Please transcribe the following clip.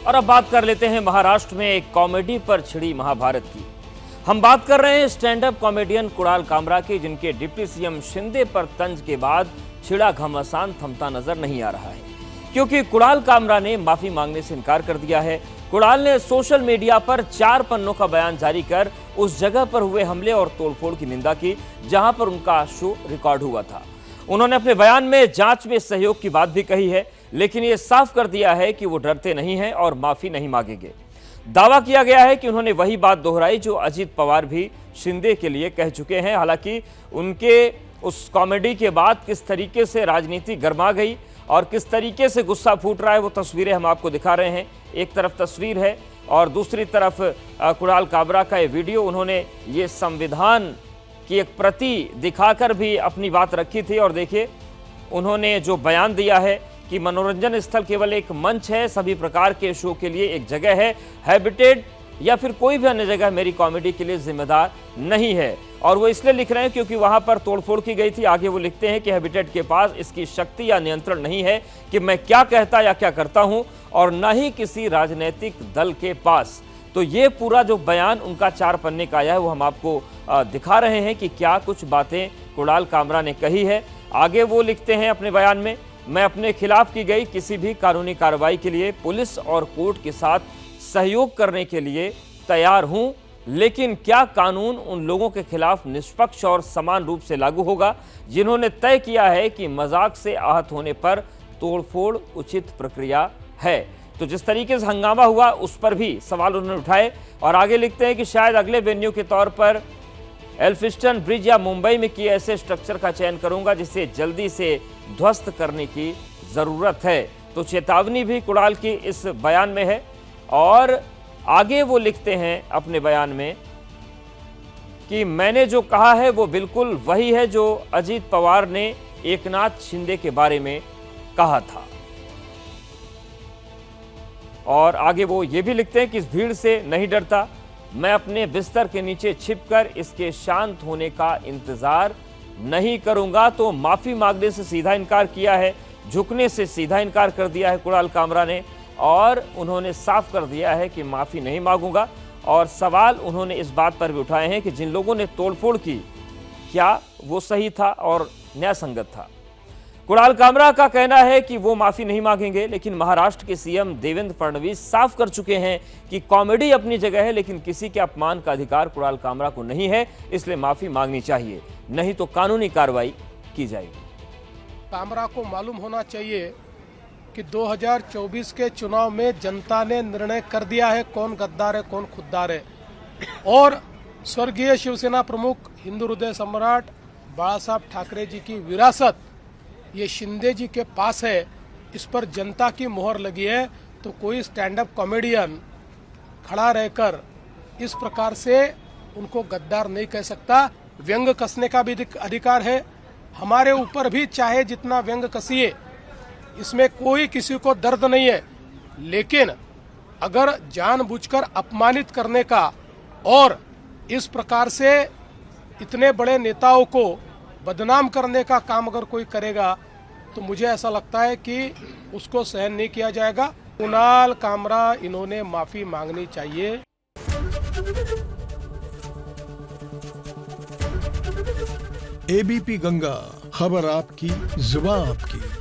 और अब बात कर लेते हैं महाराष्ट्र में एक कॉमेडी पर छिड़ी महाभारत की। हम बात कर रहे हैं stand up comedian Kunal Kamra की, जिनके डिप्टी सीएम शिंदे पर तंज के बाद छिड़ा घमासान थमता नजर नहीं आ रहा है, क्योंकि कुणाल कामरा ने माफी मांगने से इनकार कर दिया है। कुणाल ने सोशल मीडिया पर 4 पन्नों का बयान जारी कर उस जगह पर हुए हमले और तोड़फोड़ की निंदा की जहां पर उनका शो रिकॉर्ड हुआ था। उन्होंने अपने बयान में जांच में सहयोग की बात भी कही है, लेकिन यह साफ कर दिया है कि वो डरते नहीं हैं और माफी नहीं मांगेंगे। दावा किया गया है कि उन्होंने वही बात दोहराई जो अजीत पवार भी शिंदे के लिए कह चुके हैं। हालांकि उनके उस कॉमेडी के बाद किस तरीके से राजनीति गर्मा गई और किस तरीके से गुस्सा फूट रहा है, वो तस्वीरें हम आपको दिखा रहे हैं। एक तरफ तस्वीर है और दूसरी तरफ कुणाल कामरा का ये वीडियो। उन्होंने ये संविधान की एक प्रति दिखाकर भी अपनी बात रखी थी और देखिए उन्होंने जो बयान दिया है कि मनोरंजन स्थल केवल एक मंच है, सभी प्रकार के शो के लिए एक जगह है, हैबिटेट या फिर कोई भी अन्य जगह मेरी कॉमेडी के लिए जिम्मेदार नहीं है। और वो इसलिए लिख रहे हैं क्योंकि वहां पर तोड़फोड़ की गई थी। आगे वो लिखते हैं कि हैबिटेट के पास इसकी शक्ति या नियंत्रण नहीं है कि मैं क्या कहता या क्या करता हूं, और न ही किसी राजनीतिक दल के पास। तो ये पूरा जो बयान उनका 4 पन्ने का आया है वो हम आपको दिखा रहे हैं कि क्या कुछ बातें कुणाल कामरा ने कही है। आगे वो लिखते हैं अपने बयान में, मैं अपने खिलाफ की गई किसी भी कानूनी कार्रवाई के लिए पुलिस और कोर्ट के साथ सहयोग करने के लिए तैयार हूं, लेकिन क्या कानून उन लोगों के खिलाफ निष्पक्ष और समान रूप से लागू होगा जिन्होंने तय किया है कि मजाक से आहत होने पर तोड़फोड़ उचित प्रक्रिया है। तो जिस तरीके से हंगामा हुआ उस पर भी सवाल उन्होंने उठाए और आगे लिखते हैं कि शायद अगले वेन्यू के तौर पर एल्फिस्टन ब्रिज या मुंबई में किए ऐसे स्ट्रक्चर का चयन करूंगा जिसे जल्दी से ध्वस्त करने की जरूरत है। तो चेतावनी भी कुणाल की इस बयान में है और आगे वो लिखते हैं अपने बयान में कि मैंने जो कहा है वो बिल्कुल वही है जो अजीत पवार ने एकनाथ शिंदे के बारे में कहा था। और आगे वो ये भी लिखते हैं कि इस भीड़ से नहीं डरता, मैं अपने बिस्तर के नीचे छिपकर इसके शांत होने का इंतजार नहीं करूंगा। तो माफी मांगने से सीधा इनकार किया है, झुकने से सीधा इनकार कर दिया है कुणाल कामरा ने और उन्होंने साफ कर दिया है कि माफी नहीं मांगूंगा। और सवाल उन्होंने इस बात पर भी उठाए हैं कि जिन लोगों ने तोड़फोड़ की क्या वो सही था और न्यायसंगत था। कुणाल कामरा का कहना है कि वो माफी नहीं मांगेंगे, लेकिन महाराष्ट्र के सीएम देवेंद्र फडणवीस साफ कर चुके हैं कि कॉमेडी अपनी जगह है, लेकिन किसी के अपमान का अधिकार कुणाल कामरा को नहीं है, इसलिए माफी मांगनी चाहिए, नहीं तो कानूनी कार्रवाई की जाएगी। कामरा को मालूम होना चाहिए कि 2024 के चुनाव में जनता ने निर्णय कर दिया है कौन गद्दार है कौन खुद्दार है, और स्वर्गीय शिवसेना प्रमुख हिंदू हृदय सम्राट बाला साहब ठाकरे जी की विरासत ये शिंदे जी के पास है। इस पर जनता की मोहर लगी है। तो कोई स्टैंड अप कॉमेडियन खड़ा रहकर इस प्रकार से उनको गद्दार नहीं कह सकता। व्यंग कसने का भी अधिकार है, हमारे ऊपर भी चाहे जितना व्यंग कसिए, इसमें कोई किसी को दर्द नहीं है। लेकिन अगर जानबूझकर अपमानित करने का और इस प्रकार से इतने बड़े नेताओं को बदनाम करने का काम अगर कोई करेगा तो मुझे ऐसा लगता है कि उसको सहन नहीं किया जाएगा। कुणाल कामरा इन्होंने माफी मांगनी चाहिए। एबीपी गंगा, खबर आपकी, जुबान आपकी।